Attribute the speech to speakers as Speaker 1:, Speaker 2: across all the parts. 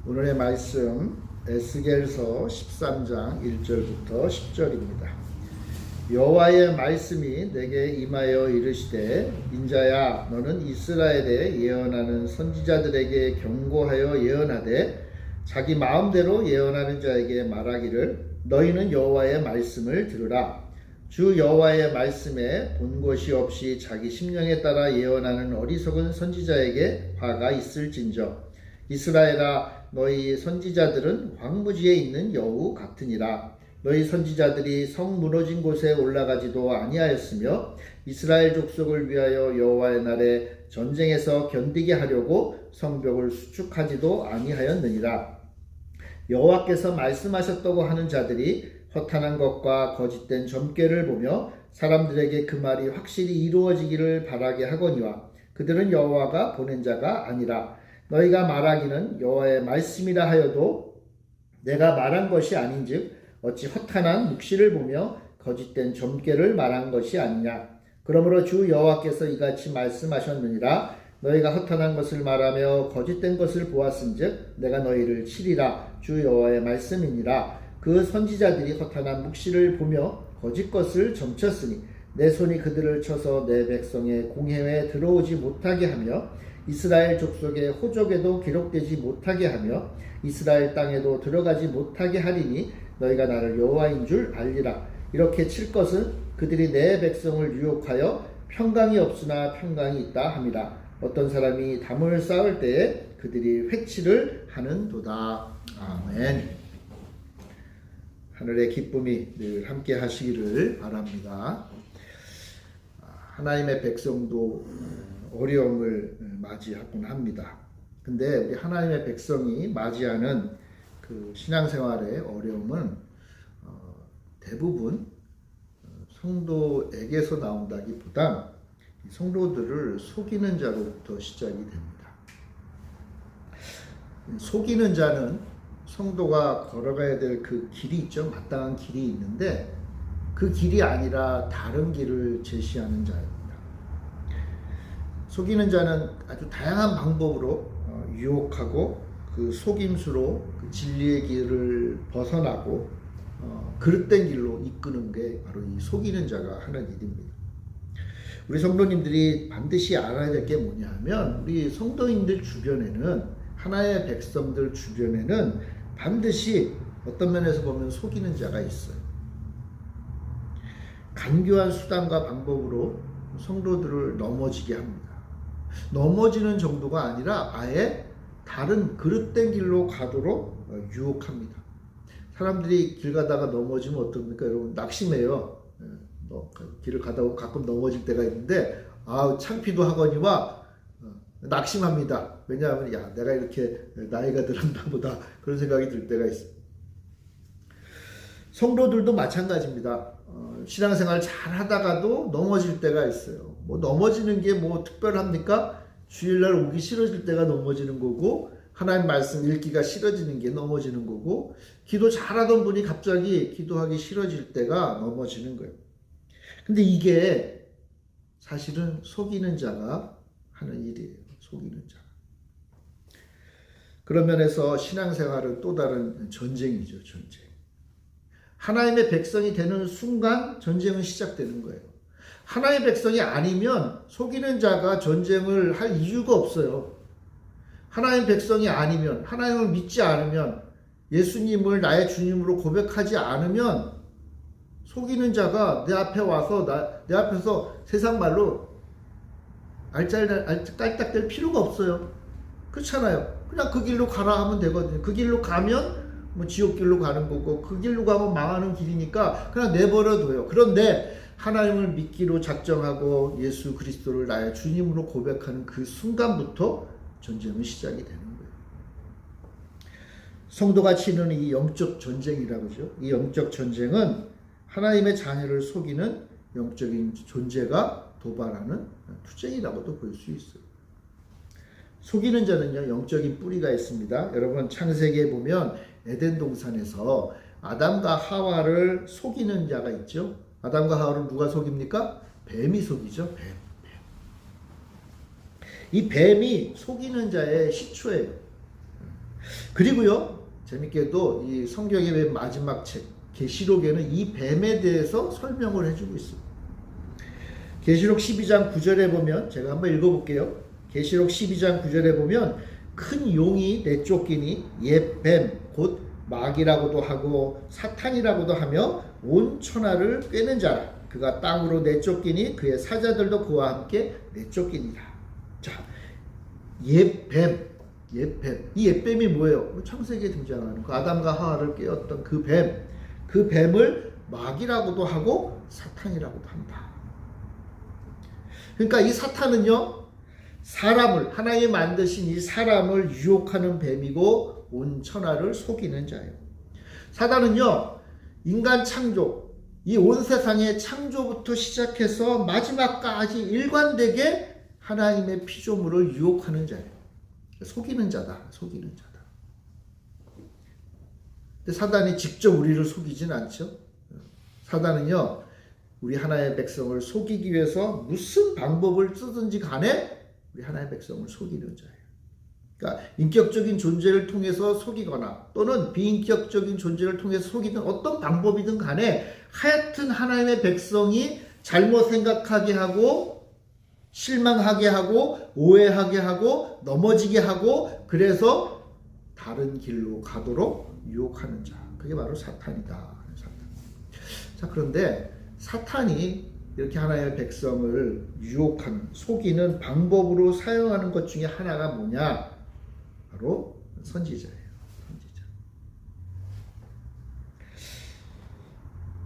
Speaker 1: 오늘의 말씀 에스겔서 13장 1절부터 10절입니다. 여호와의 말씀이 내게 임하여 이르시되 인자야 너는 이스라엘에 예언하는 선지자들에게 경고하여 예언하되 자기 마음대로 예언하는 자에게 말하기를 너희는 여호와의 말씀을 들으라. 주 여호와의 말씀에 본 것이 없이 자기 심령에 따라 예언하는 어리석은 선지자에게 화가 있을진저 이스라엘아 너희 선지자들은 황무지에 있는 여우 같으니라. 너희 선지자들이 성 무너진 곳에 올라가지도 아니하였으며 이스라엘 족속을 위하여 여호와의 날에 전쟁에서 견디게 하려고 성벽을 수축하지도 아니하였느니라. 여호와께서 말씀하셨다고 하는 자들이 허탄한 것과 거짓된 점괘를 보며 사람들에게 그 말이 확실히 이루어지기를 바라게 하거니와 그들은 여호와가 보낸 자가 아니라. 너희가 말하기는 여호와의 말씀이라 하여도 내가 말한 것이 아닌즉 어찌 허탄한 묵시를 보며 거짓된 점괘를 말한 것이 아니냐. 그러므로 주 여호와께서 이같이 말씀하셨느니라. 너희가 허탄한 것을 말하며 거짓된 것을 보았은즉 내가 너희를 치리라. 주 여호와의 말씀이니라. 그 선지자들이 허탄한 묵시를 보며 거짓 것을 점쳤으니 내 손이 그들을 쳐서 내 백성의 공회에 들어오지 못하게 하며 이스라엘 족속의 호족에도 기록되지 못하게 하며 이스라엘 땅에도 들어가지 못하게 하리니 너희가 나를 여호와인 줄 알리라. 이렇게 칠 것은 그들이 내 백성을 유혹하여 평강이 없으나 평강이 있다 함이라. 어떤 사람이 담을 쌓을 때에 그들이 회치를 하는도다. 아멘. 하늘의 기쁨이 늘 함께 하시기를 바랍니다. 하나님의 백성도 어려움을 맞이하곤 합니다. 근데 우리 하나님의 백성이 맞이하는 그 신앙생활의 어려움은 대부분 성도에게서 나온다기보다 성도들을 속이는 자로부터 시작이 됩니다. 속이는 자는 성도가 걸어가야 될 그 길이 있죠. 마땅한 길이 있는데 그 길이 아니라 다른 길을 제시하는 자입니다. 속이는 자는 아주 다양한 방법으로 유혹하고 그 속임수로 그 진리의 길을 벗어나고 그릇된 길로 이끄는 게 바로 이 속이는 자가 하는 일입니다. 우리 성도님들이 반드시 알아야 될 게 뭐냐 하면 우리 성도인들 주변에는 하나의 백성들 주변에는 반드시 어떤 면에서 보면 속이는 자가 있어요. 간교한 수단과 방법으로 성도들을 넘어지게 합니다. 넘어지는 정도가 아니라 아예 다른 그릇된 길로 가도록 유혹합니다. 사람들이 길 가다가 넘어지면 어떻습니까? 여러분 낙심해요. 길을 가다가 가끔 넘어질 때가 있는데 창피도 하거니와 낙심합니다. 왜냐하면 내가 이렇게 나이가 들었나 보다 그런 생각이 들 때가 있어요. 성도들도 마찬가지입니다. 신앙생활 잘 하다가도 넘어질 때가 있어요. 뭐 넘어지는 게 뭐 특별합니까? 주일날 오기 싫어질 때가 넘어지는 거고 하나님 말씀 읽기가 싫어지는 게 넘어지는 거고 기도 잘하던 분이 갑자기 기도하기 싫어질 때가 넘어지는 거예요. 근데 이게 사실은 속이는 자가 하는 일이에요. 속이는 자. 그런 면에서 신앙생활은 또 다른 전쟁이죠. 전쟁. 하나님의 백성이 되는 순간 전쟁은 시작되는 거예요. 하나님의 백성이 아니면 속이는 자가 전쟁을 할 이유가 없어요. 하나님의 백성이 아니면 하나님을 믿지 않으면 예수님을 나의 주님으로 고백하지 않으면 속이는 자가 내 앞에 와서 내 앞에서 세상 말로 깔딱댈 필요가 없어요. 그렇잖아요. 그냥 그 길로 가라 하면 되거든요. 그 길로 가면 뭐 지옥길로 가는 거고 그 길로 가면 망하는 길이니까 그냥 내버려둬요. 그런데 하나님을 믿기로 작정하고 예수 그리스도를 나의 주님으로 고백하는 그 순간부터 전쟁은 시작이 되는 거예요. 성도가 치는 이 영적 전쟁이라고 그러죠. 이 영적 전쟁은 하나님의 자녀를 속이는 영적인 존재가 도발하는 투쟁이라고도 볼 수 있어요. 속이는 자는요 영적인 뿌리가 있습니다. 여러분 창세기에 보면 에덴 동산에서 아담과 하와를 속이는 자가 있죠. 아담과 하와를 누가 속입니까? 뱀이 속이죠. 뱀. 이 뱀이 속이는 자의 시초예요. 그리고요, 재밌게도 이 성경의 맨 마지막 책 계시록에는 이 뱀에 대해서 설명을 해주고 있습니다. 계시록 12장 9절에 보면, 제가 한번 읽어볼게요. 계시록 12장 9절에 보면 큰 용이 내쫓기니 옛 뱀 곧 마귀라고도 하고 사탄이라고도 하며 온 천하를 꿰는 자라. 그가 땅으로 내쫓기니 그의 사자들도 그와 함께 내쫓기니라. 자, 옛 뱀. 이 옛뱀이 뭐예요? 창세기에 등장하는 그 아담과 하와를 깨웠던 그 뱀. 그 뱀을 마귀라고도 하고 사탄이라고도 한다. 그러니까 이 사탄은요, 사람을, 하나님이 만드신 이 사람을 유혹하는 뱀이고 온 천하를 속이는 자예요. 사단은요, 인간 창조, 이 온 세상의 창조부터 시작해서 마지막까지 일관되게 하나님의 피조물을 유혹하는 자예요. 속이는 자다. 근데 사단이 직접 우리를 속이진 않죠. 사단은요, 우리 하나님의 백성을 속이기 위해서 무슨 방법을 쓰든지 간에 우리 하나님의 백성을 속이는 자예요. 그러니까 인격적인 존재를 통해서 속이거나 또는 비인격적인 존재를 통해서 속이든 어떤 방법이든 간에 하여튼 하나님의 백성이 잘못 생각하게 하고 실망하게 하고 오해하게 하고 넘어지게 하고 그래서 다른 길로 가도록 유혹하는 자. 그게 바로 사탄이다. 자, 그런데 사탄이 이렇게 하나님의 백성을 유혹하는, 속이는 방법으로 사용하는 것 중에 하나가 뭐냐? 바로 선지자예요. 선지자.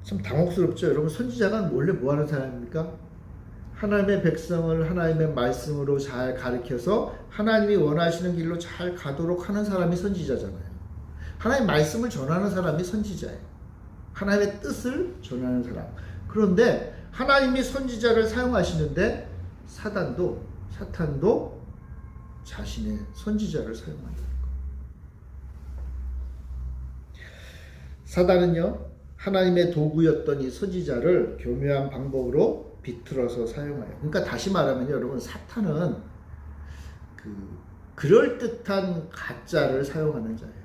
Speaker 1: 참 당혹스럽죠? 여러분, 선지자가 원래 뭐 하는 사람입니까? 하나님의 백성을 하나님의 말씀으로 잘 가르쳐서 하나님이 원하시는 길로 잘 가도록 하는 사람이 선지자잖아요. 하나님의 말씀을 전하는 사람이 선지자예요. 하나님의 뜻을 전하는 사람. 그런데 하나님이 선지자를 사용하시는데 사탄도 자신의 선지자를 사용한다는 거예요. 사단은요, 하나님의 도구였던 이 선지자를 교묘한 방법으로 비틀어서 사용해요. 그러니까 다시 말하면요, 여러분, 사탄은 그럴듯한 가짜를 사용하는 자예요.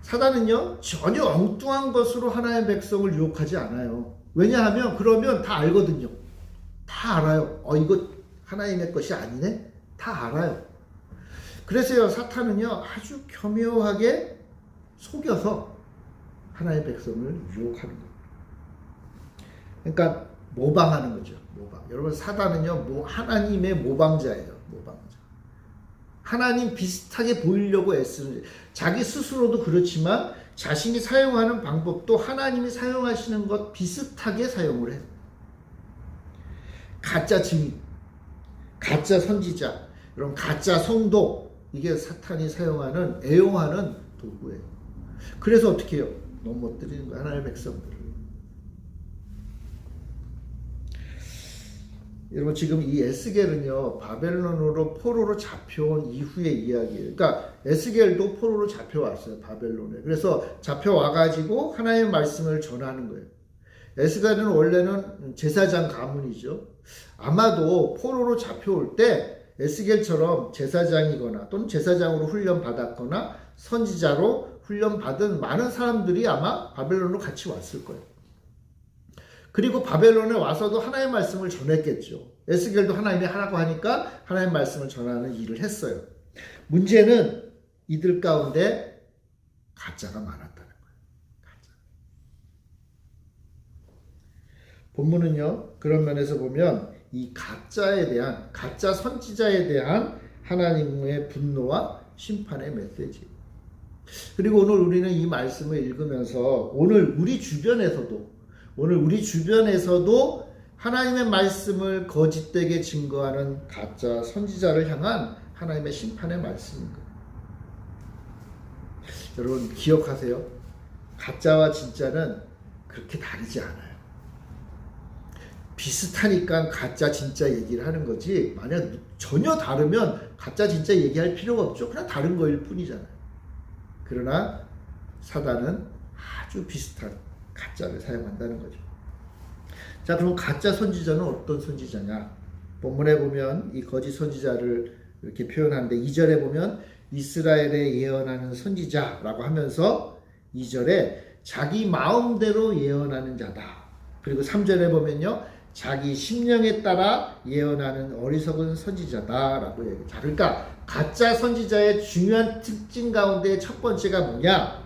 Speaker 1: 사단은요, 전혀 엉뚱한 것으로 하나님의 백성을 유혹하지 않아요. 왜냐하면 그러면 다 알거든요. 다 알아요. 이거 하나님의 것이 아니네? 다 알아요. 그래서요, 사탄은요, 아주 교묘하게 속여서 하나님의 백성을 유혹하는 거예요. 그러니까 모방하는 거죠. 모방. 여러분, 사단은요, 하나님의 모방자예요. 모방자. 하나님 비슷하게 보이려고 애쓰는, 자기 스스로도 그렇지만 자신이 사용하는 방법도 하나님이 사용하시는 것 비슷하게 사용을 해요. 가짜 증인, 가짜 선지자, 이런 가짜 성도, 이게 사탄이 사용하는, 애용하는 도구예요. 그래서 어떻게 해요? 넘어뜨리는 거예요, 하나님의 백성들을. 여러분, 지금 이 에스겔은요, 바벨론으로 포로로 잡혀온 이후의 이야기예요. 그러니까 에스겔도 포로로 잡혀왔어요, 바벨론에. 그래서 잡혀와가지고 하나님의 말씀을 전하는 거예요. 에스겔은 원래는 제사장 가문이죠. 아마도 포로로 잡혀올 때 에스겔처럼 제사장이거나 또는 제사장으로 훈련받았거나 선지자로 훈련받은 많은 사람들이 아마 바벨론으로 같이 왔을 거예요. 그리고 바벨론에 와서도 하나님의 말씀을 전했겠죠. 에스겔도 하나님이 하라고 하니까 하나님의 말씀을 전하는 일을 했어요. 문제는 이들 가운데 가짜가 많았다는 거예요. 가짜. 본문은요, 그런 면에서 보면 이 가짜에 대한, 가짜 선지자에 대한 하나님의 분노와 심판의 메시지. 그리고 오늘 우리는 이 말씀을 읽으면서 오늘 우리 주변에서도 하나님의 말씀을 거짓되게 증거하는 가짜 선지자를 향한 하나님의 심판의 말씀입니다. 여러분, 기억하세요. 가짜와 진짜는 그렇게 다르지 않아요. 비슷하니까 가짜 진짜 얘기를 하는 거지, 만약 전혀 다르면 가짜 진짜 얘기할 필요가 없죠. 그냥 다른 거일 뿐이잖아요. 그러나 사단은 아주 비슷한 가짜를 사용한다는 거죠. 자, 그럼 가짜 선지자는 어떤 선지자냐? 본문에 보면 이 거짓 선지자를 이렇게 표현하는데 2절에 보면 이스라엘에 예언하는 선지자라고 하면서 2절에 자기 마음대로 예언하는 자다. 그리고 3절에 보면요. 자기 심령에 따라 예언하는 어리석은 선지자다라고 얘기해요. 자, 그러니까 가짜 선지자의 중요한 특징 가운데 첫 번째가 뭐냐?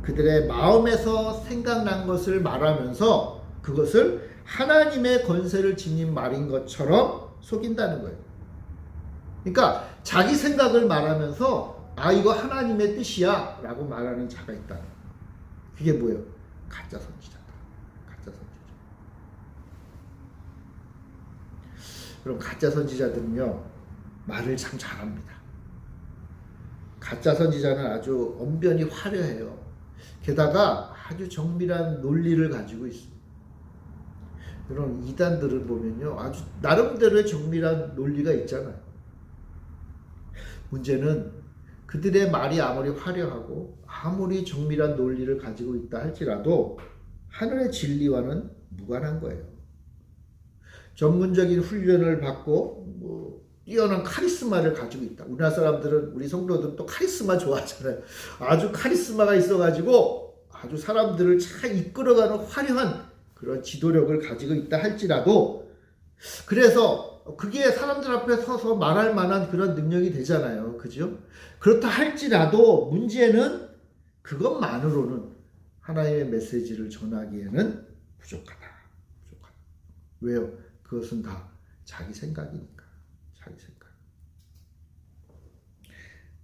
Speaker 1: 그들의 마음에서 생각난 것을 말하면서 그것을 하나님의 권세를 지닌 말인 것처럼 속인다는 거예요. 그러니까 자기 생각을 말하면서 아 이거 하나님의 뜻이야 라고 말하는 자가 있다. 그게 뭐예요? 가짜 선지자다. 가짜 선지자. 그럼 가짜 선지자들은요 말을 참 잘합니다. 가짜 선지자는 아주 언변이 화려해요. 게다가 아주 정밀한 논리를 가지고 있습니다. 그럼 이단들을 보면요 아주 나름대로의 정밀한 논리가 있잖아요. 문제는 그들의 말이 아무리 화려하고 아무리 정밀한 논리를 가지고 있다 할지라도 하늘의 진리와는 무관한 거예요. 전문적인 훈련을 받고 뛰어난 카리스마를 가지고 있다. 우리나라 사람들은 우리 성도들은 또 카리스마 좋아하잖아요. 아주 카리스마가 있어가지고 아주 사람들을 잘 이끌어가는 화려한 그런 지도력을 가지고 있다 할지라도 그래서 그게 사람들 앞에 서서 말할 만한 그런 능력이 되잖아요. 그죠? 그렇다 할지라도 문제는 그것만으로는 하나님의 메시지를 전하기에는 부족하다. 왜요? 그것은 다 자기 생각이니까. 자기 생각.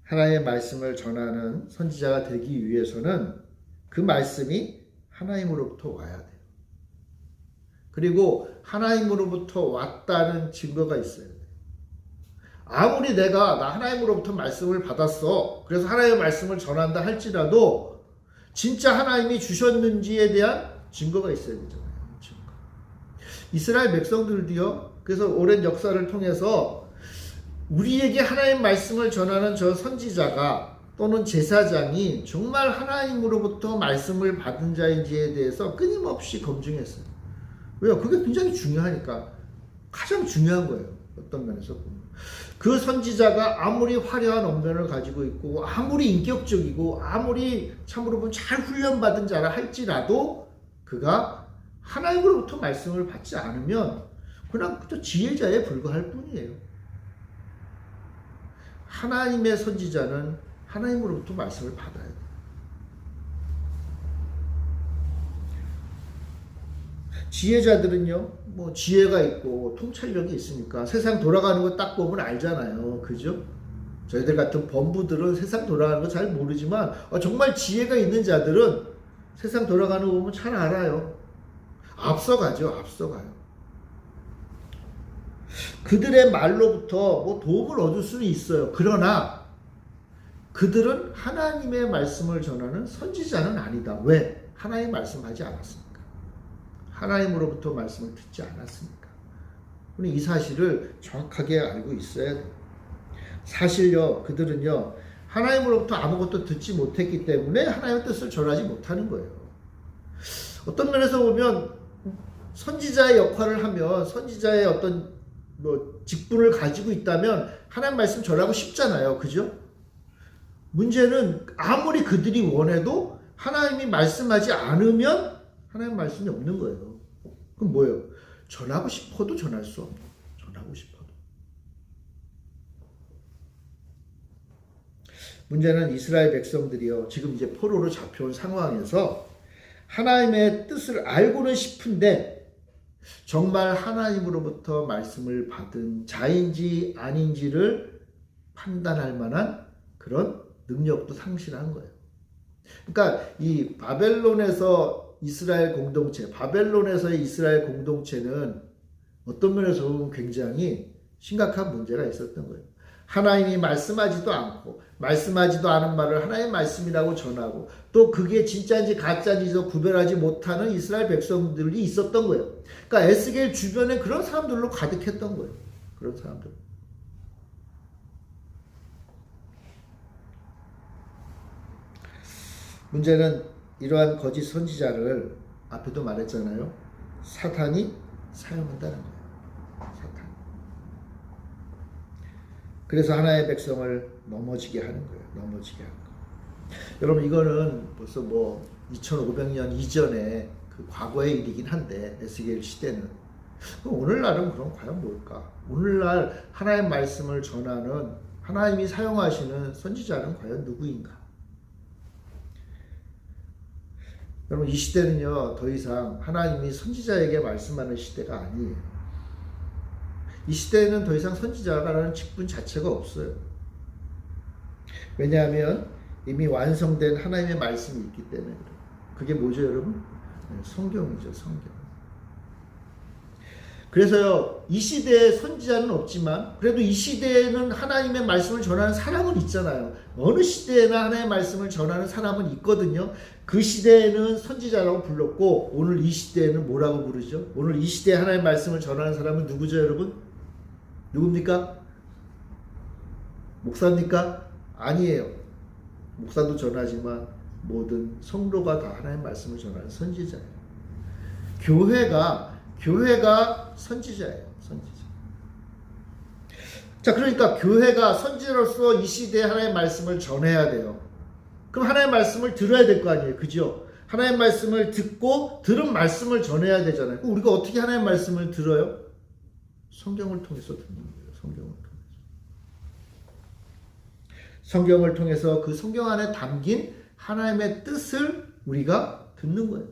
Speaker 1: 하나님의 말씀을 전하는 선지자가 되기 위해서는 그 말씀이 하나님으로부터 와야 돼요. 그리고 하나님으로부터 왔다는 증거가 있어요. 아무리 내가 나 하나님으로부터 말씀을 받았어. 그래서 하나님의 말씀을 전한다 할지라도 진짜 하나님이 주셨는지에 대한 증거가 있어야 되잖아요. 증거. 이스라엘 백성들도요. 그래서 오랜 역사를 통해서 우리에게 하나님 말씀을 전하는 저 선지자가 또는 제사장이 정말 하나님으로부터 말씀을 받은 자인지에 대해서 끊임없이 검증했어요. 왜요? 그게 굉장히 중요하니까. 가장 중요한 거예요. 어떤 면에서 보면. 그 선지자가 아무리 화려한 언변을 가지고 있고 아무리 인격적이고 아무리 참으로 보면 잘 훈련받은 자라 할지라도 그가 하나님으로부터 말씀을 받지 않으면 그냥 그저 지혜자에 불과할 뿐이에요. 하나님의 선지자는 하나님으로부터 말씀을 받아야 돼요. 지혜자들은요, 뭐 지혜가 있고 통찰력이 있으니까 세상 돌아가는 거 딱 보면 알잖아요. 그죠? 저희들 같은 범부들은 세상 돌아가는 거 잘 모르지만 정말 지혜가 있는 자들은 세상 돌아가는 거 보면 잘 알아요. 앞서가죠. 앞서가요. 그들의 말로부터 뭐 도움을 얻을 수는 있어요. 그러나 그들은 하나님의 말씀을 전하는 선지자는 아니다. 왜? 하나님 말씀하지 않았습니다. 하나님으로부터 말씀을 듣지 않았으니까. 우리 이 사실을 정확하게 알고 있어야 돼요. 사실요, 그들은요, 하나님으로부터 아무것도 듣지 못했기 때문에 하나님의 뜻을 전하지 못하는 거예요. 어떤 면에서 보면 선지자의 역할을 하면 선지자의 어떤 직분을 가지고 있다면 하나님 말씀 전하고 싶잖아요. 그죠? 문제는 아무리 그들이 원해도 하나님이 말씀하지 않으면 하나님 말씀이 없는 거예요. 그럼 뭐예요? 전하고 싶어도 전할 수 없는. 전하고 싶어도. 문제는 이스라엘 백성들이요. 지금 이제 포로로 잡혀온 상황에서 하나님의 뜻을 알고는 싶은데 정말 하나님으로부터 말씀을 받은 자인지 아닌지를 판단할 만한 그런 능력도 상실한 거예요. 그러니까 이 바벨론에서 이스라엘 공동체, 바벨론에서의 이스라엘 공동체는 어떤 면에서 보면 굉장히 심각한 문제가 있었던 거예요. 하나님이 말씀하지도 않고 말씀하지도 않은 말을 하나님의 말씀이라고 전하고 또 그게 진짜인지 가짜인지도 구별하지 못하는 이스라엘 백성들이 있었던 거예요. 그러니까 에스겔 주변에 그런 사람들로 가득했던 거예요. 그런 사람들. 문제는 이러한 거짓 선지자를 앞에도 말했잖아요. 사탄이 사용한다는 거예요. 사탄. 그래서 하나의 백성을 넘어지게 하는 거예요. 넘어지게 하는 거예요. 여러분 이거는 벌써 뭐 2500년 이전의 그 과거의 일이긴 한데 에스겔 시대는 그럼 오늘날은 그럼 과연 뭘까? 오늘날 하나님의 말씀을 전하는 하나님이 사용하시는 선지자는 과연 누구인가? 여러분 이 시대는요 더 이상 하나님이 선지자에게 말씀하는 시대가 아니에요. 이 시대에는 더 이상 선지자라는 직분 자체가 없어요. 왜냐하면 이미 완성된 하나님의 말씀이 있기 때문에 그래요. 그게 뭐죠 여러분? 성경이죠. 성경. 그래서요 이 시대에 선지자는 없지만 그래도 이 시대에는 하나님의 말씀을 전하는 사람은 있잖아요. 어느 시대에나 하나님의 말씀을 전하는 사람은 있거든요. 그 시대에는 선지자라고 불렀고 오늘 이 시대에는 뭐라고 부르죠? 오늘 이 시대에 하나님의 말씀을 전하는 사람은 누구죠 여러분? 누굽니까? 목사입니까? 아니에요. 목사도 전하지만 모든 성도가 다 하나님의 말씀을 전하는 선지자예요. 교회가 선지자예요. 선지자. 자, 그러니까 교회가 선지자로서 이 시대에 하나님의 말씀을 전해야 돼요. 그럼 하나님의 말씀을 들어야 될 거 아니에요. 그죠? 하나님의 말씀을 듣고 들은 말씀을 전해야 되잖아요. 그럼 우리가 어떻게 하나님의 말씀을 들어요? 성경을 통해서 듣는 거예요. 성경을 통해서. 성경을 통해서 그 성경 안에 담긴 하나님의 뜻을 우리가 듣는 거예요.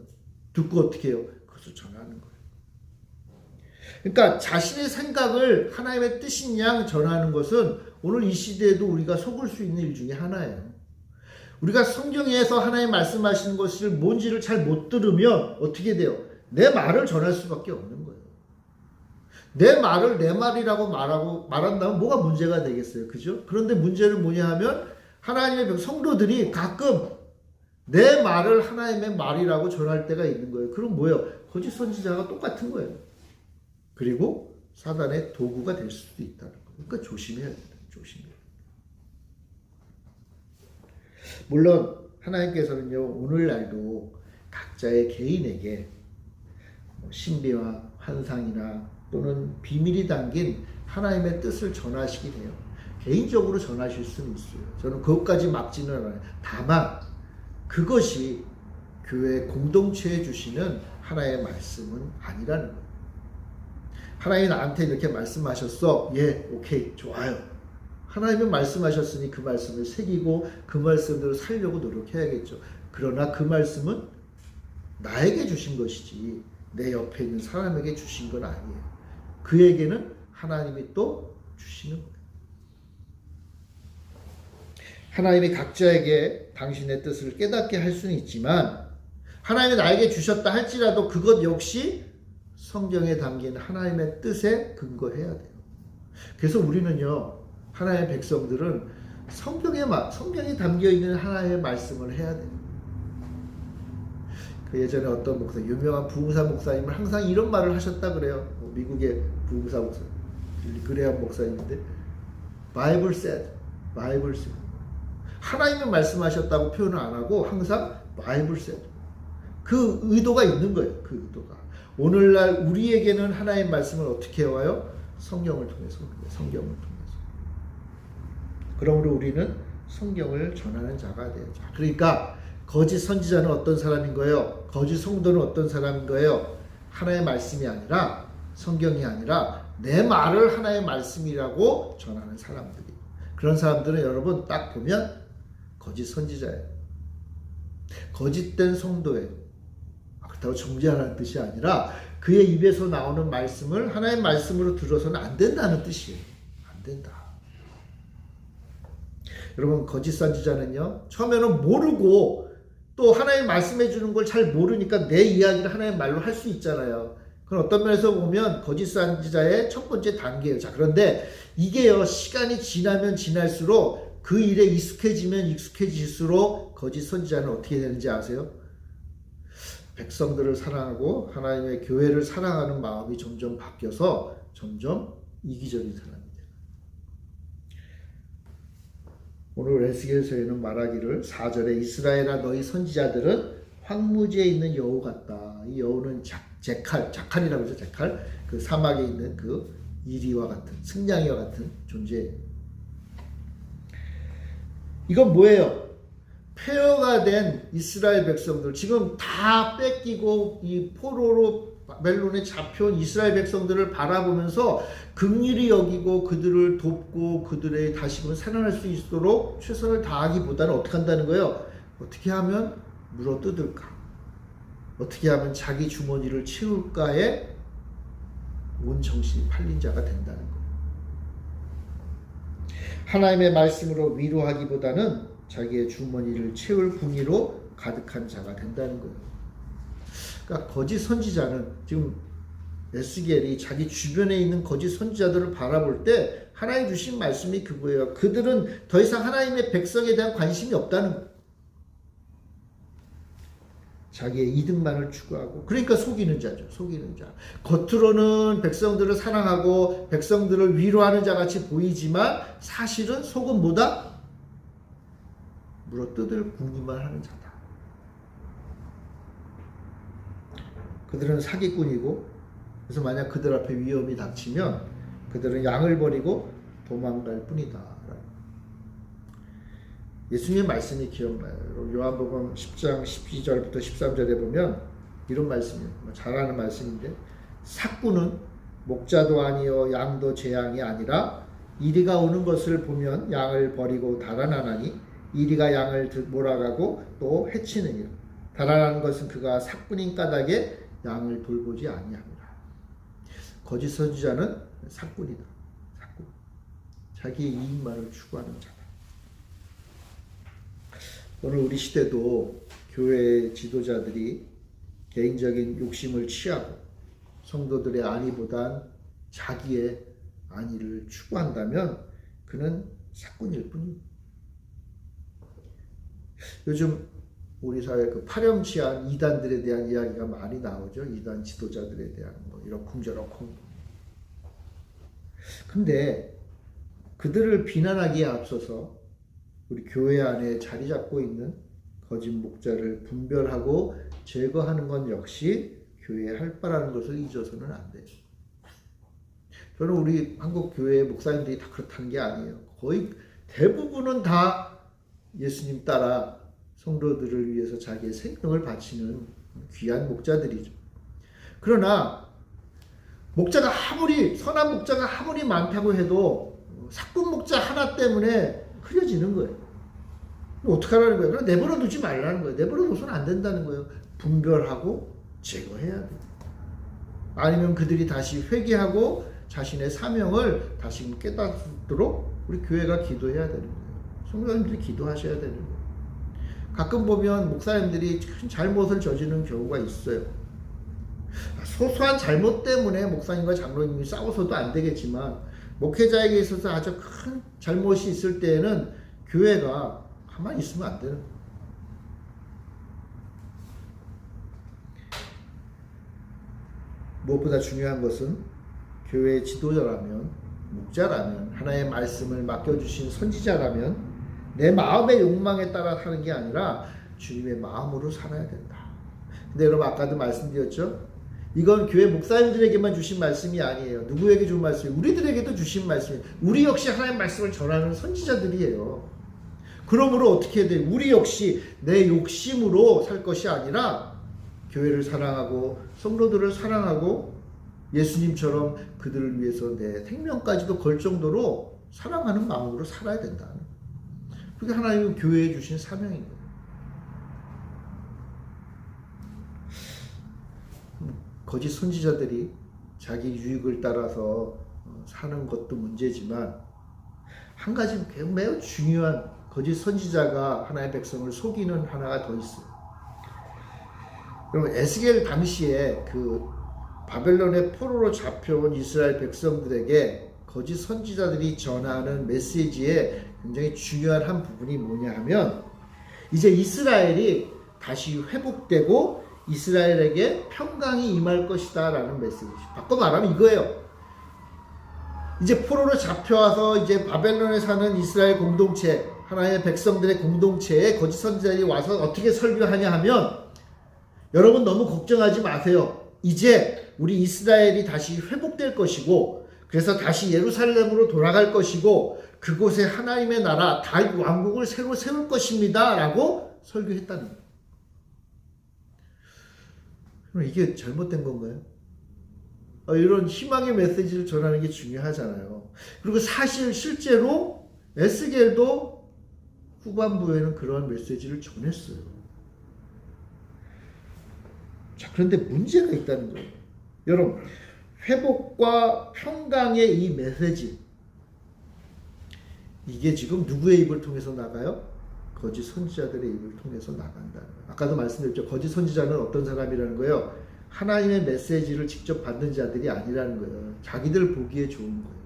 Speaker 1: 듣고 어떻게 해요? 그것을 전하는 거예요. 그러니까 자신의 생각을 하나님의 뜻인 양 전하는 것은 오늘 이 시대에도 우리가 속을 수 있는 일 중에 하나예요. 우리가 성경에서 하나님 말씀하시는 것을 뭔지를 잘 못 들으면 어떻게 돼요? 내 말을 전할 수밖에 없는 거예요. 내 말을 내 말이라고 말한다면 뭐가 문제가 되겠어요. 그죠? 그런데 문제는 뭐냐 하면 하나님의 성도들이 가끔 내 말을 하나님의 말이라고 전할 때가 있는 거예요. 그럼 뭐예요? 거짓 선지자가 똑같은 거예요. 그리고 사단의 도구가 될 수도 있다는 거예요. 그러니까 조심해야 돼요. 조심해야 돼요. 물론 하나님께서는요 오늘날도 각자의 개인에게 신비와 환상이나 또는 비밀이 담긴 하나님의 뜻을 전하시긴 해요. 개인적으로 전하실 수는 있어요. 저는 그것까지 막지는 않아요. 다만 그것이 교회 공동체에 주시는 하나의 말씀은 아니라는 거예요. 하나님이 나한테 이렇게 말씀하셨어. 예, 오케이, 좋아요. 하나님은 말씀하셨으니 그 말씀을 새기고 그 말씀대로 살려고 노력해야겠죠. 그러나 그 말씀은 나에게 주신 것이지 내 옆에 있는 사람에게 주신 건 아니에요. 그에게는 하나님이 또 주시는 거예요. 하나님이 각자에게 당신의 뜻을 깨닫게 할 수는 있지만 하나님이 나에게 주셨다 할지라도 그것 역시 성경에 담긴 하나님의 뜻에 근거해야 돼요. 그래서 우리는요 하나님의 백성들은 성경에 담겨있는 하나님의 말씀을 해야 돼요. 그 예전에 어떤 목사, 유명한 부흥사 목사님은 항상 이런 말을 하셨다 그래요. 미국의 부흥사 목사, 그레함 목사님인데 Bible said. 하나님은 말씀하셨다고 표현을 안 하고 항상 Bible said. 그 의도가 있는 거예요. 그 의도가. 오늘날 우리에게는 하나님의 말씀을 어떻게 해와요? 성경을 통해서. 성경을 통해서. 그러므로 우리는 성경을 전하는 자가 돼요. 그러니까 거짓 선지자는 어떤 사람인 거예요? 거짓 성도는 어떤 사람인 거예요? 하나의 말씀이 아니라 성경이 아니라 내 말을 하나의 말씀이라고 전하는 사람들이. 그런 사람들은 여러분 딱 보면 거짓 선지자예요. 거짓된 성도예요. 그렇다고 정죄하라는 뜻이 아니라 그의 입에서 나오는 말씀을 하나의 말씀으로 들어서는 안 된다는 뜻이에요. 안 된다. 여러분 거짓 선지자는요 처음에는 모르고 또 하나님 말씀해 주는 걸 잘 모르니까 내 이야기를 하나님 말로 할 수 있잖아요. 그럼 어떤 면에서 보면 거짓 선지자의 첫 번째 단계예요. 자, 그런데 이게요 시간이 지나면 지날수록 그 일에 익숙해지면 익숙해질수록 거짓 선지자는 어떻게 되는지 아세요? 백성들을 사랑하고 하나님의 교회를 사랑하는 마음이 점점 바뀌어서 점점 이기적인 사람이 돼요. 오늘 에스겔서에는 말하기를 4절에 이스라엘아 너희 선지자들은 황무지에 있는 여우 같다. 이 여우는 자칼이라고 하죠. 자칼. 그 사막에 있는 그 이리와 같은 승냥이와 같은 존재. 이건 뭐예요? 폐허가 된 이스라엘 백성들, 지금 다 뺏기고 이 포로로 바벨론에 잡혀온 이스라엘 백성들을 바라보면서 긍휼히 여기고 그들을 돕고 그들의 다시금 살아날 수 있도록 최선을 다하기보다는 어떻게 한다는 거예요? 어떻게 하면 물어뜯을까? 어떻게 하면 자기 주머니를 채울까에 온 정신이 팔린 자가 된다는 거예요. 하나님의 말씀으로 위로하기보다는 자기의 주머니를 채울 궁리로 가득한 자가 된다는 거예요. 그러니까 거짓 선지자는 지금 에스겔이 자기 주변에 있는 거짓 선지자들을 바라볼 때 하나님 주신 말씀이 그거예요. 그들은 더 이상 하나님의 백성에 대한 관심이 없다는 거예요. 자기의 이득만을 추구하고, 그러니까 속이는 자죠. 속이는 자. 겉으로는 백성들을 사랑하고 백성들을 위로하는 자 같이 보이지만 사실은 속은 뭐다? 물어뜯을 궁리만 하는 자다. 그들은 사기꾼이고, 그래서 만약 그들 앞에 위험이 닥치면 그들은 양을 버리고 도망갈 뿐이다. 예수님의 말씀이 기억나요. 요한복음 10장 12절부터 13절에 보면 이런 말씀이에요. 잘 아는 말씀인데, 삭꾼은 목자도 아니요 양도 제 양이 아니라 이리가 오는 것을 보면 양을 버리고 달아나나니 이리가 양을 몰아가고 또 해치느니라. 달아나는 것은 그가 삭꾼인 까닭에 양을 돌보지 아니함이라. 거짓 선지자는 삭꾼이다. 삭꾼. 자기의 이익만을 추구하는 자다. 오늘 우리 시대도 교회 지도자들이 개인적인 욕심을 취하고 성도들의 안위보단 자기의 안위를 추구한다면 그는 삭꾼일 뿐입니다. 요즘 우리 사회 그 파렴치한 이단들에 대한 이야기가 많이 나오죠. 이단 지도자들에 대한 뭐 이러쿵저러쿵. 근데 그들을 비난하기에 앞서서 우리 교회 안에 자리 잡고 있는 거짓 목자를 분별하고 제거하는 건 역시 교회의 할 바라는 것을 잊어서는 안 돼요. 저는 우리 한국 교회의 목사님들이 다 그렇다는 게 아니에요. 거의 대부분은 다 예수님 따라 성도들을 위해서 자기의 생명을 바치는 귀한 목자들이죠. 그러나 목자가 아무리 선한 목자가 아무리 많다고 해도 삭꾼 목자 하나 때문에 흐려지는 거예요. 어떻게 하라는 거예요? 그럼 내버려 두지 말라는 거예요. 내버려 둬서는 안 된다는 거예요. 분별하고 제거해야 돼요. 아니면 그들이 다시 회개하고 자신의 사명을 다시 깨닫도록 우리 교회가 기도해야 되는 거예요. 성도님들이 기도하셔야 되는 거예요. 가끔 보면 목사님들이 큰 잘못을 저지르는 경우가 있어요. 소소한 잘못 때문에 목사님과 장로님이 싸워서도 안 되겠지만 목회자에게 있어서 아주 큰 잘못이 있을 때에는 교회가 가만히 있으면 안 되는 거예요. 무엇보다 중요한 것은 교회의 지도자라면, 목자라면, 하나의 말씀을 맡겨주신 선지자라면 내 마음의 욕망에 따라 사는 게 아니라 주님의 마음으로 살아야 된다. 근데 여러분 아까도 말씀드렸죠? 이건 교회 목사님들에게만 주신 말씀이 아니에요. 누구에게 준 말씀이에요? 우리들에게도 주신 말씀이에요. 우리 역시 하나님의 말씀을 전하는 선지자들이에요. 그러므로 어떻게 해야 돼요? 우리 역시 내 욕심으로 살 것이 아니라 교회를 사랑하고 성도들을 사랑하고 예수님처럼 그들을 위해서 내 생명까지도 걸 정도로 사랑하는 마음으로 살아야 된다. 그게 하나님은 교회에 주신 사명인 거예요. 거짓 선지자들이 자기 유익을 따라서 사는 것도 문제지만 한 가지 매우 중요한 거짓 선지자가 하나의 백성을 속이는 하나가 더 있어요. 여러분 에스겔 당시에 그 바벨론의 포로로 잡혀온 이스라엘 백성들에게 거짓 선지자들이 전하는 메시지의 굉장히 중요한 한 부분이 뭐냐 하면 이제 이스라엘이 다시 회복되고 이스라엘에게 평강이 임할 것이다 라는 메시지. 바꿔 말하면 이거예요. 이제 포로로 잡혀와서 이제 바벨론에 사는 이스라엘 공동체, 하나님의 백성들의 공동체에 거짓 선지자들이 와서 어떻게 설교하냐 하면 여러분 너무 걱정하지 마세요. 이제 우리 이스라엘이 다시 회복될 것이고 그래서 다시 예루살렘으로 돌아갈 것이고 그곳에 하나님의 나라 다윗 왕국을 새로 세울 것입니다 라고 설교했다는 거예요. 그럼 이게 잘못된 건가요? 이런 희망의 메시지를 전하는 게 중요하잖아요. 그리고 사실 실제로 에스겔도 후반부에는 그런 메시지를 전했어요. 자, 그런데 문제가 있다는 거예요. 여러분, 회복과 평강의 이 메시지, 이게 지금 누구의 입을 통해서 나가요? 거짓 선지자들의 입을 통해서 나간다는 거예요. 아까도 말씀드렸죠. 거짓 선지자는 어떤 사람이라는 거예요? 하나님의 메시지를 직접 받는 자들이 아니라는 거예요. 자기들 보기에 좋은 거예요.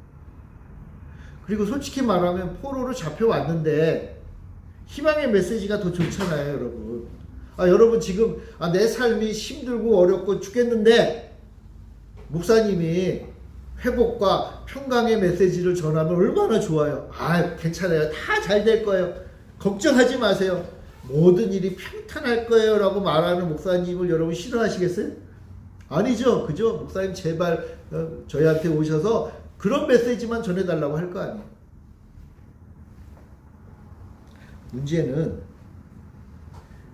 Speaker 1: 그리고 솔직히 말하면 포로로 잡혀왔는데 희망의 메시지가 더 좋잖아요, 여러분. 여러분 지금 내 삶이 힘들고 어렵고 죽겠는데 목사님이 회복과 평강의 메시지를 전하면 얼마나 좋아요. 괜찮아요. 다 잘 될 거예요. 걱정하지 마세요. 모든 일이 평탄할 거예요 라고 말하는 목사님을 여러분 싫어하시겠어요? 아니죠. 그죠? 목사님 제발 저희한테 오셔서 그런 메시지만 전해달라고 할 거 아니에요. 문제는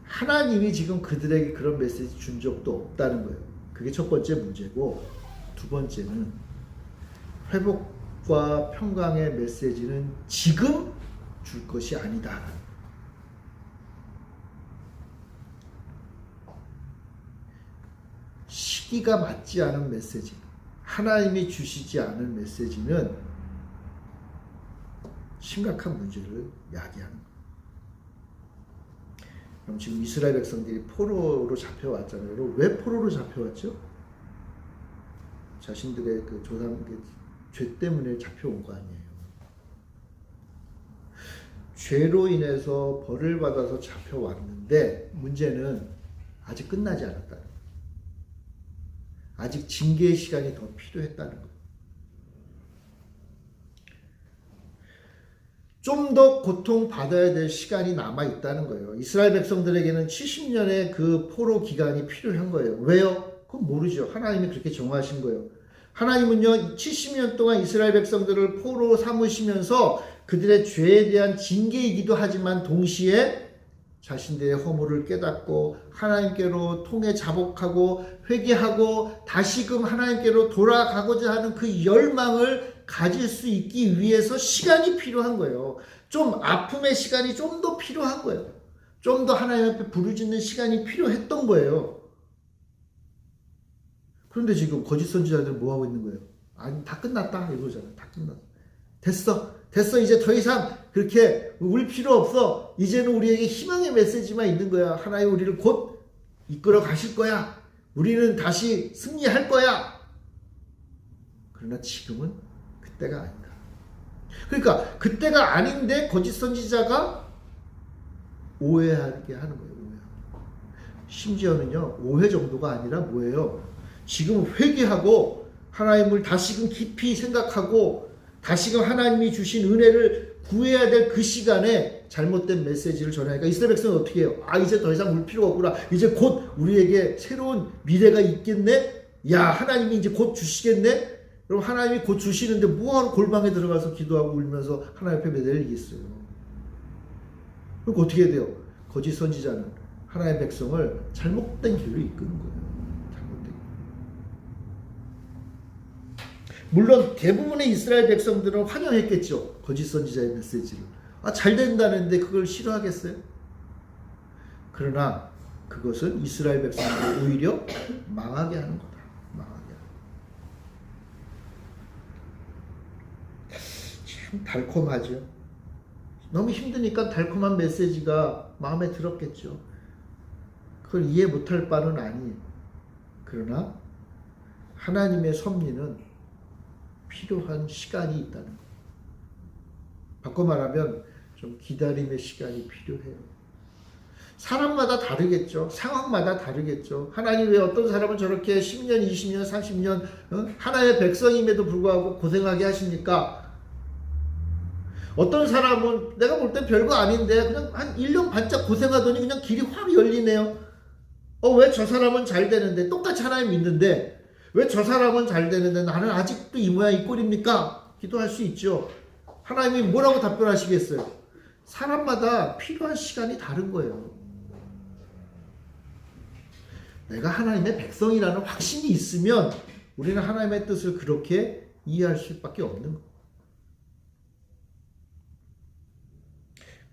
Speaker 1: 하나님이 지금 그들에게 그런 메시지 준 적도 없다는 거예요. 그게 첫 번째 문제고, 두 번째는 회복과 평강의 메시지는 지금 줄 것이 아니다. 시기가 맞지 않은 메시지, 하나님이 주시지 않은 메시지는 심각한 문제를 야기하는 거예요. 그럼 지금 이스라엘 백성들이 포로로 잡혀왔잖아요. 왜 포로로 잡혀왔죠? 자신들의 그 조상 죄 때문에 잡혀온 거 아니에요. 죄로 인해서 벌을 받아서 잡혀왔는데 문제는 아직 끝나지 않았다는 거예요. 아직 징계의 시간이 더 필요했다는 거예요. 좀 더 고통받아야 될 시간이 남아있다는 거예요. 이스라엘 백성들에게는 70년의 그 포로 기간이 필요한 거예요. 왜요? 그건 모르죠. 하나님이 그렇게 정하신 거예요. 하나님은요 70년 동안 이스라엘 백성들을 포로 삼으시면서 그들의 죄에 대한 징계이기도 하지만 동시에 자신들의 허물을 깨닫고 하나님께로 통해 자복하고 회개하고 다시금 하나님께로 돌아가고자 하는 그 열망을 가질 수 있기 위해서 시간이 필요한 거예요. 좀 아픔의 시간이 좀 더 필요한 거예요. 좀 더 하나님 앞에 부르짖는 시간이 필요했던 거예요. 그런데 지금 거짓 선지자들은 뭐 하고 있는 거예요? 아니, 다 끝났다 이거잖아요. 다 끝났어. 됐어. 이제 더 이상 그렇게 울 필요 없어. 이제는 우리에게 희망의 메시지만 있는 거야. 하나님 우리를 곧 이끌어 가실 거야. 우리는 다시 승리할 거야. 그러나 지금은 그때가 아니다. 그러니까 그때가 아닌데 거짓 선지자가 오해하게 하는 거예요. 심지어는요, 오해 정도가 아니라 뭐예요? 지금 회개하고 하나님을 다시금 깊이 생각하고 다시금 하나님이 주신 은혜를 구해야 될 그 시간에 잘못된 메시지를 전하니까 이스라엘 백성은 어떻게 해요? 이제 더 이상 울 필요가 없구나. 이제 곧 우리에게 새로운 미래가 있겠네? 하나님이 이제 곧 주시겠네? 그럼 하나님이 곧 주시는데 뭐하러 골방에 들어가서 기도하고 울면서 하나님 앞에 매달리겠어요? 그럼 어떻게 돼요? 거짓 선지자는 하나님의 백성을 잘못된 길로 이끄는 거예요. 물론 대부분의 이스라엘 백성들은 환영했겠죠. 거짓 선지자의 메시지를. 잘 된다는데 그걸 싫어하겠어요? 그러나 그것은 이스라엘 백성들을 오히려 망하게 하는 거다. 참 달콤하죠. 너무 힘드니까 달콤한 메시지가 마음에 들었겠죠. 그걸 이해 못할 바는 아니에요. 그러나 하나님의 섭리는 필요한 시간이 있다는 거예요. 바꿔 말하면 좀 기다림의 시간이 필요해요. 사람마다 다르겠죠. 상황마다 다르겠죠. 하나님 왜 어떤 사람은 저렇게 10년, 20년, 30년 하나님의 백성임에도 불구하고 고생하게 하십니까? 어떤 사람은 내가 볼 땐 별거 아닌데 그냥 한 1년 반짝 고생하더니 그냥 길이 확 열리네요. 왜 저 사람은 잘 되는데 똑같이 하나님 믿는데 왜 저 사람은 잘 되는데 나는 아직도 이 모양 이 꼴입니까? 기도할 수 있죠. 하나님이 뭐라고 답변하시겠어요? 사람마다 필요한 시간이 다른 거예요. 내가 하나님의 백성이라는 확신이 있으면 우리는 하나님의 뜻을 그렇게 이해할 수밖에 없는 거예요.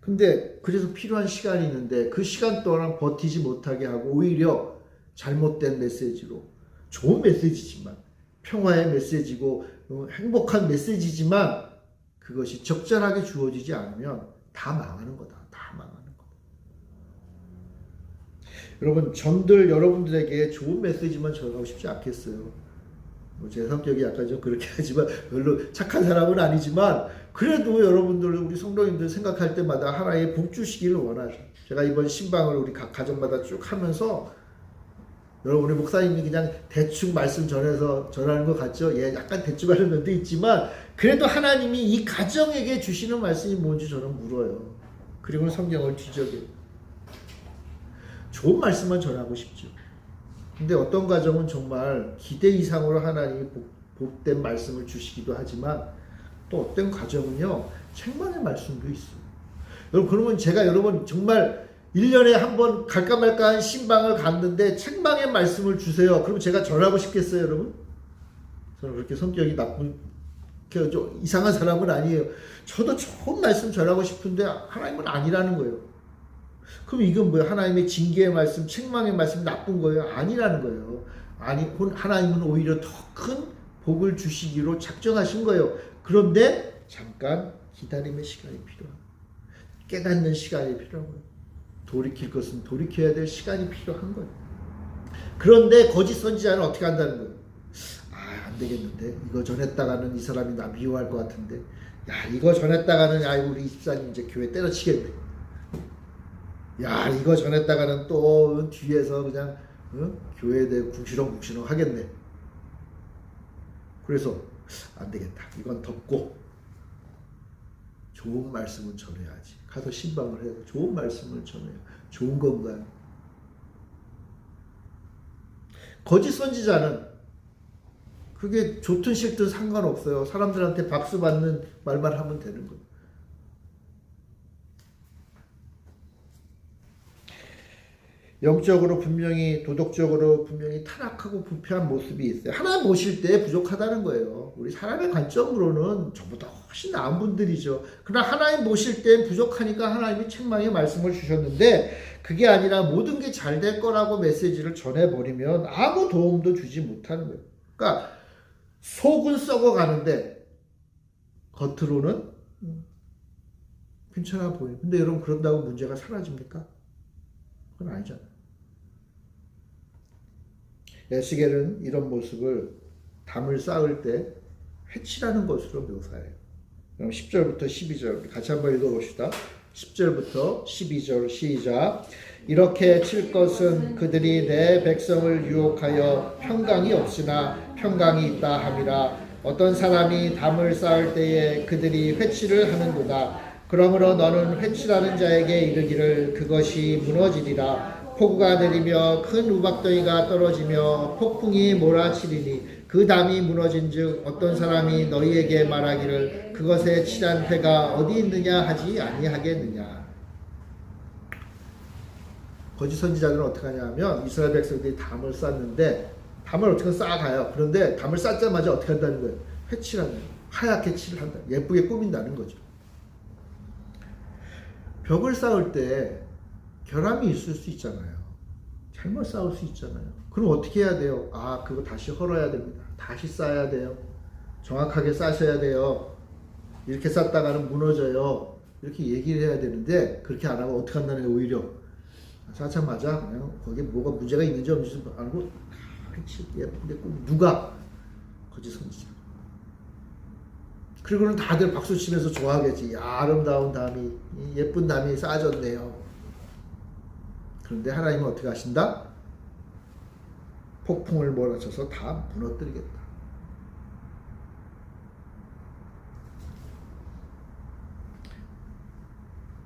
Speaker 1: 근데 그래서 필요한 시간이 있는데 그 시간 동안 버티지 못하게 하고 오히려 잘못된 메시지로, 좋은 메시지지만 평화의 메시지고 행복한 메시지지만 그것이 적절하게 주어지지 않으면 다 망하는 거다. 다 망하는 거다. 여러분, 전들 여러분들에게 좋은 메시지만 전하고 싶지 않겠어요. 제 성격이 약간 좀 그렇게 하지만 별로 착한 사람은 아니지만 그래도 여러분들, 우리 성도님들 생각할 때마다 하나의 복 주시기를 원하죠. 제가 이번 신방을 우리 각 가정마다 쭉 하면서 여러분, 우리 목사님이 그냥 대충 말씀 전하는 것 같죠? 예, 약간 대충 하는 면도 있지만 그래도 하나님이 이 가정에게 주시는 말씀이 뭔지 저는 물어요. 그리고 성경을 뒤적여요. 좋은 말씀만 전하고 싶죠. 근데 어떤 가정은 정말 기대 이상으로 하나님이 복된 말씀을 주시기도 하지만 또 어떤 가정은요, 책망의 말씀도 있어요. 여러분, 그러면 제가 여러분 정말 1년에 한 번 갈까 말까 한 신방을 갔는데 책망의 말씀을 주세요. 그럼 제가 전하고 싶겠어요, 여러분? 저는 그렇게 성격이 나쁜, 좀 이상한 사람은 아니에요. 저도 좋은 말씀 전하고 싶은데 하나님은 아니라는 거예요. 그럼 이건 뭐예요? 하나님의 징계의 말씀, 책망의 말씀이 나쁜 거예요? 아니라는 거예요. 아니, 하나님은 오히려 더 큰 복을 주시기로 작정하신 거예요. 그런데 잠깐 기다림의 시간이 필요합니다. 깨닫는 시간이 필요한 거예요. 돌이킬 것은 돌이켜야 될 시간이 필요한 거예요. 그런데 거짓 선지자는 어떻게 한다는 거예요? 아, 안 되겠는데 이거 전했다가는 이 사람이 나 미워할 것 같은데, 야, 이거 전했다가는 아이고 우리 집사님 이제 교회 때려치겠네. 야, 이거 전했다가는 또 뒤에서 그냥 교회에 대해 궁시렁궁시렁 하겠네. 그래서 안 되겠다. 이건 덮고 좋은 말씀을 전해야지. 가서 신방을 해서 좋은 말씀을 전해요. 좋은 건가요? 거짓 선지자는 그게 좋든 싫든 상관없어요. 사람들한테 박수 받는 말만 하면 되는 거예요. 영적으로 분명히, 도덕적으로 분명히 타락하고 부패한 모습이 있어요. 하나님 보실 때 부족하다는 거예요. 우리 사람의 관점으로는 저보다 훨씬 나은 분들이죠. 그러나 하나님 보실 때 부족하니까 하나님이 책망의 말씀을 주셨는데 그게 아니라 모든 게 잘 될 거라고 메시지를 전해버리면 아무 도움도 주지 못하는 거예요. 그러니까 속은 썩어가는데 겉으로는 괜찮아 보여요. 근데 여러분, 그런다고 문제가 사라집니까? 그건 아니잖아요. 에스겔은 이런 모습을 담을 쌓을 때 회치라는 것으로 묘사해요. 그럼 10절부터 12절 같이 한번 읽어봅시다. 10절부터 12절 시작. 이렇게 칠 것은 그들이 내 백성을 유혹하여 평강이 없으나 평강이 있다 함이라. 어떤 사람이 담을 쌓을 때에 그들이 회치를 하는구나. 그러므로 너는 회치라는 자에게 이르기를 그것이 무너지리라. 폭우가 내리며 큰 우박덩이가 떨어지며 폭풍이 몰아치리니 그 담이 무너진즉 어떤 사람이 너희에게 말하기를 그것에 칠한 회가 어디 있느냐 하지 아니하겠느냐. 거짓 선지자들은 어떻게 하냐면 이스라엘 백성들이 담을 쌓는데 담을 어떻게 쌓아가요. 그런데 담을 쌓자마자 어떻게 한다는 거예요? 회칠하는 거예요. 하얗게 칠을 한다. 예쁘게 꾸민다는 거죠. 벽을 쌓을 때 결함이 있을 수 있잖아요. 잘못 쌓을 수 있잖아요. 그럼 어떻게 해야 돼요? 아, 그거 다시 헐어야 됩니다. 다시 쌓아야 돼요. 정확하게 쌓으셔야 돼요. 이렇게 쌓다가는 무너져요. 이렇게 얘기를 해야 되는데 그렇게 안 하고 어떻게 한다는 게 오히려 쌓자마자 그냥 거기에 뭐가 문제가 있는지 없는지 알고 예쁜데 누가? 거짓 선지자. 그리고는 다들 박수 치면서 좋아하겠지. 야, 아름다운 담이, 예쁜 담이 쌓아졌네요. 그런데 하나님은 어떻게 하신다? 폭풍을 몰아쳐서 다 무너뜨리겠다.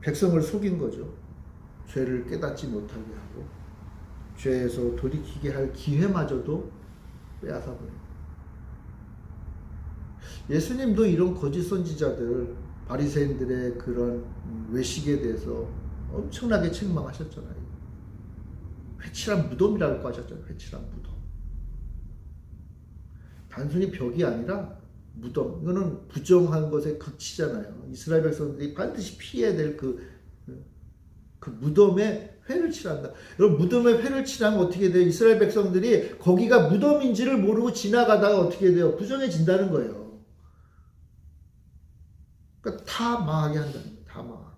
Speaker 1: 백성을 속인 거죠. 죄를 깨닫지 못하게 하고 죄에서 돌이키게 할 기회마저도 빼앗아버려요. 예수님도 이런 거짓 선지자들, 바리새인들의 그런 외식에 대해서 엄청나게 책망하셨잖아요. 회칠한 무덤이라고 하셨잖아요. 회칠한 무덤. 단순히 벽이 아니라 무덤. 이거는 부정한 것의 극치잖아요. 이스라엘 백성들이 반드시 피해야 될 그 무덤에 회를 칠한다. 여러분, 무덤에 회를 칠하면 어떻게 돼요? 이스라엘 백성들이 거기가 무덤인지를 모르고 지나가다가 어떻게 돼요? 부정해진다는 거예요. 그러니까 다 망하게 한다는 거예요. 다 망하게.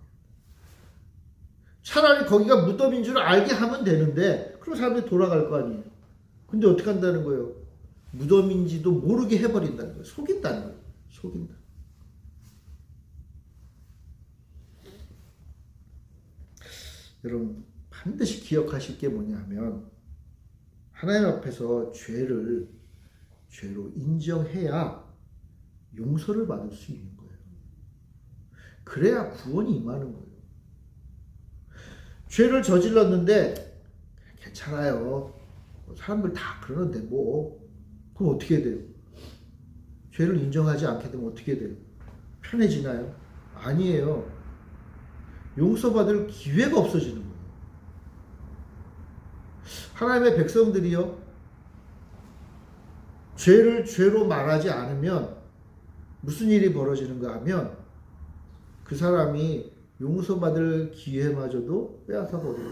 Speaker 1: 차라리 거기가 무덤인 줄 알게 하면 되는데, 그럼 사람들이 돌아갈 거 아니에요. 근데 어떻게 한다는 거예요? 무덤인지도 모르게 해버린다는 거예요. 속인다는 거예요. 속인다. 여러분, 반드시 기억하실 게 뭐냐면, 하나님 앞에서 죄로 인정해야 용서를 받을 수 있는 거예요. 그래야 구원이 임하는 거예요. 죄를 저질렀는데 괜찮아요. 사람들 다 그러는데 뭐. 그럼 어떻게 돼요? 죄를 인정하지 않게 되면 어떻게 돼요? 편해지나요? 아니에요. 용서받을 기회가 없어지는 거예요. 하나님의 백성들이요, 죄를 죄로 말하지 않으면 무슨 일이 벌어지는가 하면 그 사람이 용서받을 기회마저도 빼앗아 버려요.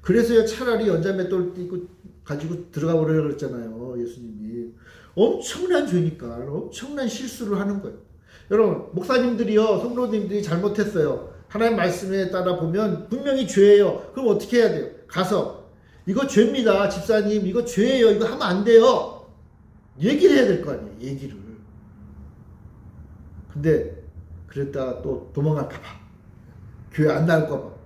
Speaker 1: 그래서요, 차라리 연자맷돌 띠고 가지고 들어가 버리라고 그랬잖아요. 예수님이. 엄청난 죄니까 엄청난 실수를 하는 거예요. 여러분, 목사님들이요, 성도님들이 잘못했어요. 하나님 말씀에 따라 보면 분명히 죄예요. 그럼 어떻게 해야 돼요? 가서 이거 죄입니다. 집사님, 이거 죄예요. 이거 하면 안 돼요. 얘기를 해야 될 거 아니에요. 얘기를. 근데 그랬다가 또 도망갈까 봐. 교회 안 나올까 봐.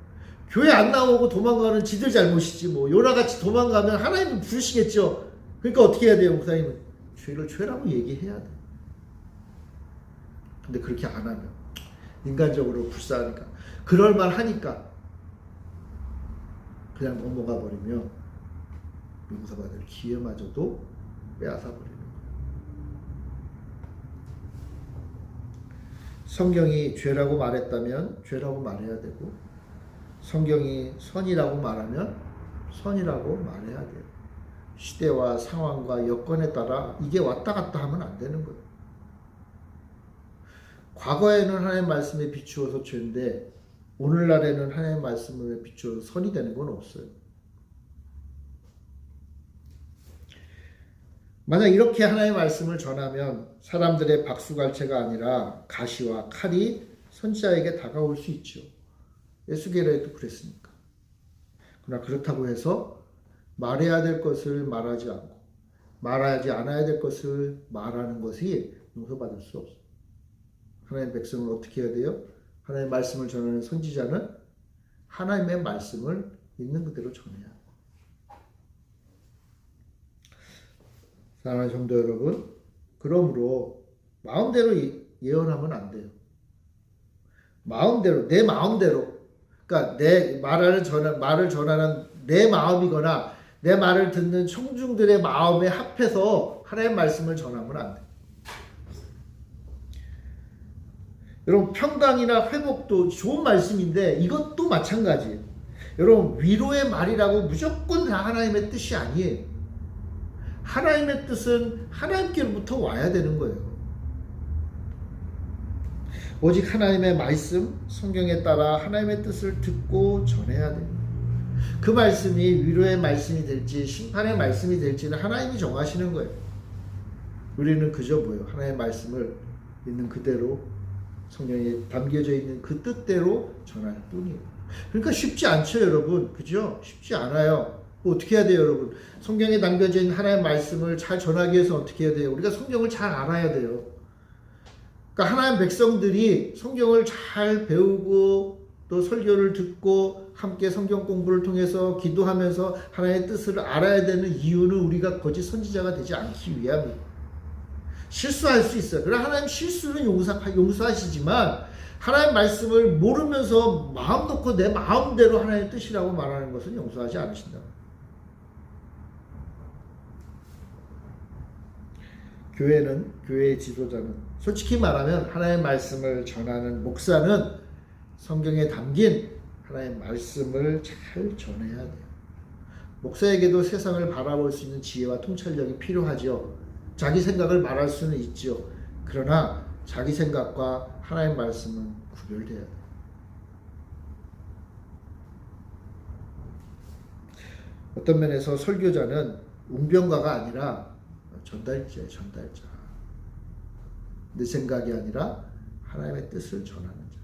Speaker 1: 교회 안 나오고 도망가는 지들 잘못이지 뭐. 요나같이 도망가면 하나님은 부르시겠죠. 그러니까 어떻게 해야 돼요, 목사님은? 죄를 죄라고 얘기해야 돼. 근데 그렇게 안 하면 인간적으로 불쌍하니까, 그럴 만 하니까 그냥 넘어가 버리면 용서받을 기회마저도 빼앗아 버리는 거예요. 성경이 죄라고 말했다면 죄라고 말해야 되고, 성경이 선이라고 말하면 선이라고 말해야 돼요. 시대와 상황과 여건에 따라 이게 왔다 갔다 하면 안 되는 거예요. 과거에는 하나님의 말씀에 비추어서 죄인데 오늘날에는 하나님의 말씀에 비추어서 선이 되는 건 없어요. 만약 이렇게 하나님의 말씀을 전하면 사람들의 박수갈채가 아니라 가시와 칼이 선지자에게 다가올 수 있죠. 에스겔에도 그랬으니까. 그러나 그렇다고 해서 말해야 될 것을 말하지 않고 말하지 않아야 될 것을 말하는 것이 용서받을 수 없어요. 하나님의 백성을 어떻게 해야 돼요? 하나님의 말씀을 전하는 선지자는 하나님의 말씀을 있는 그대로 전해야 돼요. 사랑하는 성도 여러분, 그러므로 마음대로 예언하면 안 돼요. 마음대로, 내 마음대로. 그러니까 내 말을 전하는 내 마음이거나 내 말을 듣는 청중들의 마음에 합해서 하나님의 말씀을 전하면 안 돼요. 여러분, 평강이나 회복도 좋은 말씀인데 이것도 마찬가지예요. 여러분, 위로의 말이라고 무조건 다 하나님의 뜻이 아니에요. 하나님의 뜻은 하나님께로부터 와야 되는 거예요. 오직 하나님의 말씀, 성경에 따라 하나님의 뜻을 듣고 전해야 돼요. 그 말씀이 위로의 말씀이 될지 심판의 말씀이 될지는 하나님이 정하시는 거예요. 우리는 그저 뭐예요? 하나님의 말씀을 있는 그대로, 성경에 담겨져 있는 그 뜻대로 전할 뿐이에요. 그러니까 쉽지 않죠, 여러분. 그죠? 쉽지 않아요. 뭐 어떻게 해야 돼요, 여러분? 성경에 남겨져 있는 하나님의 말씀을 잘 전하기 위해서 어떻게 해야 돼요? 우리가 성경을 잘 알아야 돼요. 그러니까 하나님 백성들이 성경을 잘 배우고 또 설교를 듣고 함께 성경 공부를 통해서 기도하면서 하나님의 뜻을 알아야 되는 이유는 우리가 거짓 선지자가 되지 않기 위함이에요. 실수할 수 있어요. 그러나 하나님 실수는 용서하시지만 하나님 말씀을 모르면서 마음 놓고 내 마음대로 하나님의 뜻이라고 말하는 것은 용서하지 않으신다. 교회의 지도자는 솔직히 말하면 하나님의 말씀을 전하는 목사는 성경에 담긴 하나님의 말씀을 잘 전해야 돼요. 목사에게도 세상을 바라볼 수 있는 지혜와 통찰력이 필요하죠. 자기 생각을 말할 수는 있죠. 그러나 자기 생각과 하나님의 말씀은 구별돼야 돼요. 어떤 면에서 설교자는 웅변가가 아니라 전달자예요. 전달자. 내 생각이 아니라 하나님의 뜻을 전하는 자.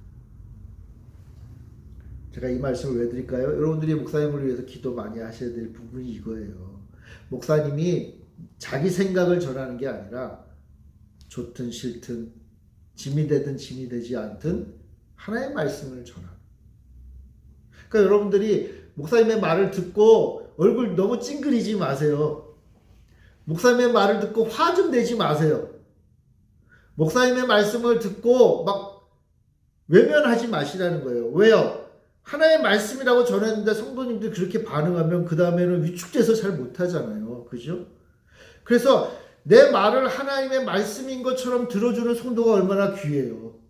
Speaker 1: 제가 이 말씀을 왜 드릴까요? 여러분들이 목사님을 위해서 기도 많이 하셔야 될 부분이 이거예요. 목사님이 자기 생각을 전하는 게 아니라 좋든 싫든 짐이 되든 짐이 되지 않든 하나님의 말씀을 전하는. 그러니까 여러분들이 목사님의 말을 듣고 얼굴 너무 찡그리지 마세요. 목사님의 말을 듣고 화 좀 내지 마세요. 목사님의 말씀을 듣고 막 외면하지 마시라는 거예요. 왜요? 하나의 말씀이라고 전했는데 성도님들이 그렇게 반응하면 그 다음에는 위축돼서 잘 못하잖아요. 그죠? 그래서 내 말을 하나님의 말씀인 것처럼 들어주는 성도가 얼마나 귀해요.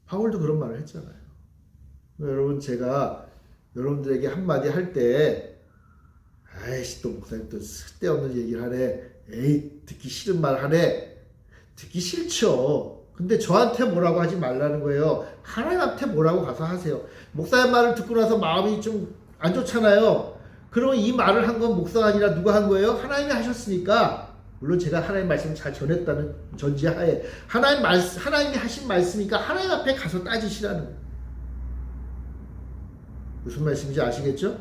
Speaker 1: 바울도 그런 말을 했잖아요. 여러분, 제가 여러분들에게 한마디 할 때 아이씨 또 목사님 또 쓸데없는 얘기를 하네. 에이 듣기 싫은 말 하네. 듣기 싫죠. 근데 저한테 뭐라고 하지 말라는 거예요. 하나님한테 뭐라고 가서 하세요. 목사의 말을 듣고 나서 마음이 좀 안 좋잖아요. 그러면 이 말을 한 건 목사가 아니라 누가 한 거예요? 하나님이 하셨으니까. 물론 제가 하나님 말씀을 잘 전했다는 전제하에 하나님이 하신 말씀이니까 하나님 앞에 가서 따지시라는 거예요. 무슨 말씀인지 아시겠죠?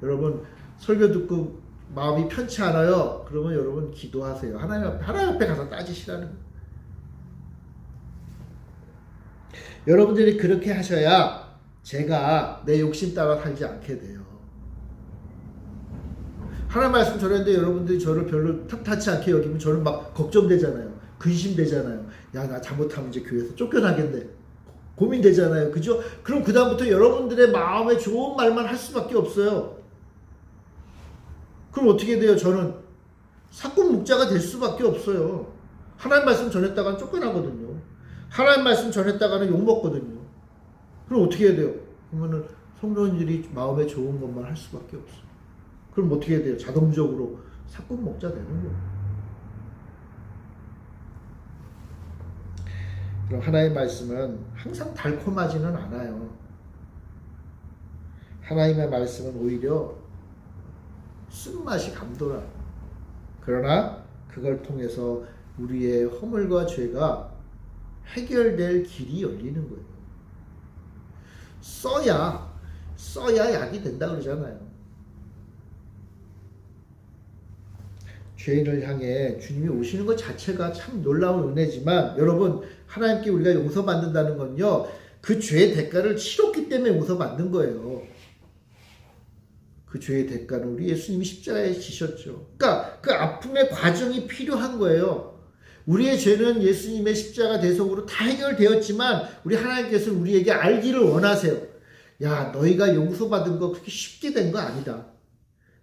Speaker 1: 여러분 설교 듣고 마음이 편치 않아요. 그러면 여러분 기도하세요. 하나님 앞에 가서 따지시라는 거예요. 여러분들이 그렇게 하셔야 제가 내 욕심 따라 살지 않게 돼요. 하나님 말씀 전했는데 여러분들이 저를 별로 탓하지 않게 여기면 저는 막 걱정되잖아요. 근심되잖아요. 야, 나 잘못하면 이제 교회에서 쫓겨나겠네. 고민되잖아요. 그죠? 그럼 그 다음부터 여러분들의 마음에 좋은 말만 할 수밖에 없어요. 그럼 어떻게 돼요? 저는 사건 묵자가 될 수밖에 없어요. 하나님 말씀 전했다가는 쫓겨나거든요. 하나님 말씀 전했다가는 욕먹거든요. 그럼 어떻게 해야 돼요? 그러면은 성도님들이 마음에 좋은 것만 할 수밖에 없어요. 그럼 어떻게 해야 돼요? 자동적으로 사건 먹자 되는 거예요. 그럼 하나님의 말씀은 항상 달콤하지는 않아요. 하나님의 말씀은 오히려 쓴맛이 감돌아요. 그러나 그걸 통해서 우리의 허물과 죄가 해결될 길이 열리는 거예요. 써야 약이 된다 그러잖아요. 죄인을 향해 주님이 오시는 것 자체가 참 놀라운 은혜지만 여러분 하나님께 우리가 용서받는다는 건요 그 죄의 대가를 치렀기 때문에 용서받는 거예요. 그 죄의 대가는 우리 예수님이 십자가에 지셨죠. 그러니까 그 아픔의 과정이 필요한 거예요. 우리의 죄는 예수님의 십자가 대속으로 다 해결되었지만 우리 하나님께서 우리에게 알기를 원하세요. 야, 너희가 용서받은 거 그렇게 쉽게 된 거 아니다.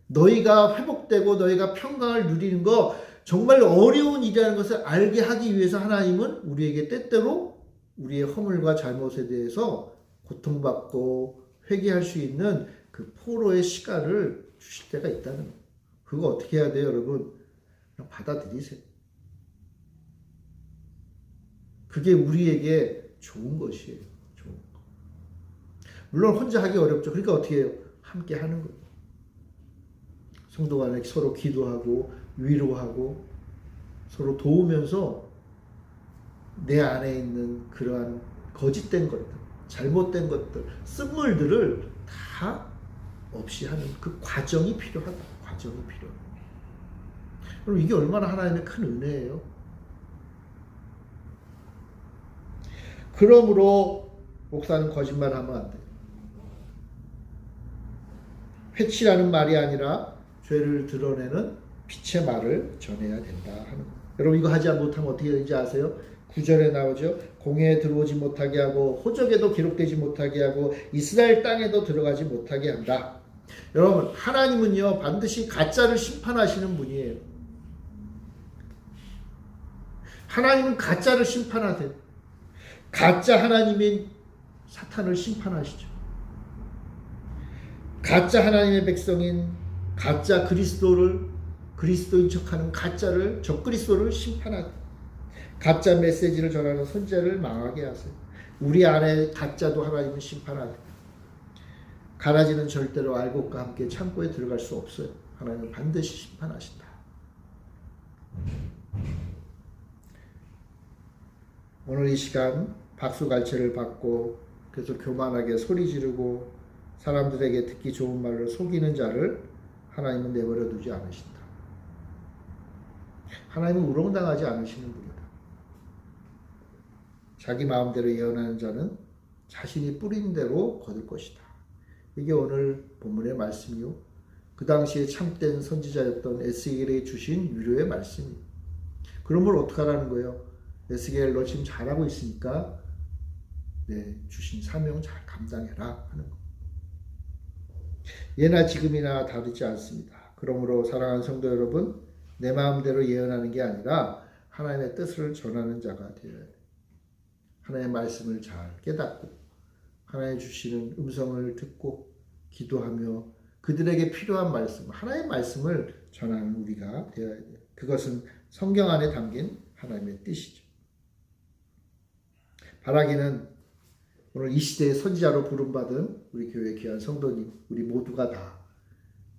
Speaker 1: 너희가 회복되고 너희가 평강을 누리는 거 정말 어려운 일이라는 것을 알게 하기 위해서 하나님은 우리에게 때때로 우리의 허물과 잘못에 대해서 고통받고 회개할 수 있는 그 포로의 시간을 주실 때가 있다는 거예요. 그거 어떻게 해야 돼요, 여러분? 그냥 받아들이세요. 그게 우리에게 좋은 것이에요. 좋은 거. 물론 혼자 하기 어렵죠. 그러니까 어떻게 해요? 함께 하는 거예요. 성도 간에 서로 기도하고 위로하고 서로 도우면서 내 안에 있는 그러한 거짓된 것들, 잘못된 것들, 쓴물들을 다 없이 하는 그 과정이 필요하다. 과정이 필요하다. 그럼 이게 얼마나 하나님의 큰 은혜예요. 그러므로 목사는 거짓말하면 안 돼요. 회치라는 말이 아니라 죄를 드러내는 빛의 말을 전해야 된다 하는 거예요. 여러분 이거 하지 못하면 어떻게 되는지 아세요? 9절에 나오죠. 공회에 들어오지 못하게 하고 호적에도 기록되지 못하게 하고 이스라엘 땅에도 들어가지 못하게 한다. 여러분 하나님은요 반드시 가짜를 심판하시는 분이에요. 하나님은 가짜를 심판하세요. 가짜 하나님인 사탄을 심판하시죠. 가짜 하나님의 백성인 가짜 그리스도인 척하는 가짜를 적그리스도를 심판하세요. 가짜 메시지를 전하는 선지자를 망하게 하세요. 우리 안에 가짜도 하나님은 심판하세요. 가라지는 절대로 알곡과 함께 창고에 들어갈 수 없어요. 하나님은 반드시 심판하신다. 오늘 이 시간 박수갈채를 받고 계속 교만하게 소리 지르고 사람들에게 듣기 좋은 말로 속이는 자를 하나님은 내버려 두지 않으신다. 하나님은 우롱당하지 않으시는 분이다. 자기 마음대로 예언하는 자는 자신이 뿌린 대로 거둘 것이다. 이게 오늘 본문의 말씀이요. 그 당시에 참된 선지자였던 에스겔에 주신 위로의 말씀이에요. 그런 걸 어떻게 하라는 거예요? 에스겔 너 지금 잘하고 있으니까 주신 사명 잘 감당해라 하는 거. 예나 지금이나 다르지 않습니다. 그러므로 사랑하는 성도 여러분, 내 마음대로 예언하는 게 아니라 하나님의 뜻을 전하는 자가 되어야 돼요. 하나님의 말씀을 잘 깨닫고 하나님 주시는 음성을 듣고 기도하며 그들에게 필요한 말씀, 하나님의 말씀을 전하는 우리가 되어야 돼요. 그것은 성경 안에 담긴 하나님의 뜻이죠. 바라기는 오늘 이 시대의 선지자로 부름받은 우리 교회 귀한 성도님, 우리 모두가 다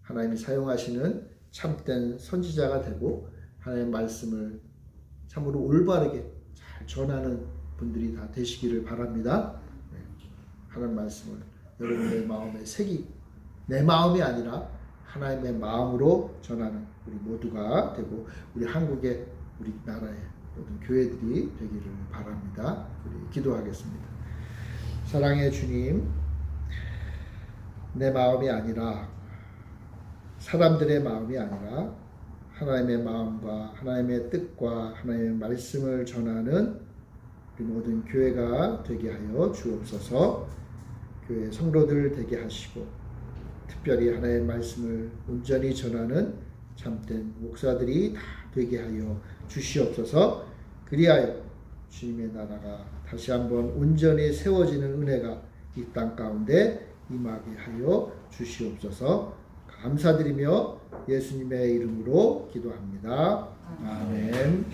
Speaker 1: 하나님이 사용하시는 참된 선지자가 되고 하나님의 말씀을 참으로 올바르게 잘 전하는 분들이 다 되시기를 바랍니다. 하나님의 말씀을 여러분의 마음에 새기고 내 마음이 아니라 하나님의 마음으로 전하는 우리 모두가 되고 우리 한국의 우리나라의 모든 교회들이 되기를 바랍니다. 우리 기도하겠습니다. 사랑의 주님, 내 마음이 아니라 사람들의 마음이 아니라 하나님의 마음과 하나님의 뜻과 하나님의 말씀을 전하는 우리 모든 교회가 되게 하여 주옵소서. 교회 성도들 되게 하시고 특별히 하나님의 말씀을 온전히 전하는 참된 목사들이 다 되게 하여 주시옵소서. 그리하여 주님의 나라가 다시 한번 온전히 세워지는 은혜가 이 땅 가운데 임하게 하여 주시옵소서. 감사드리며 예수님의 이름으로 기도합니다. 아멘.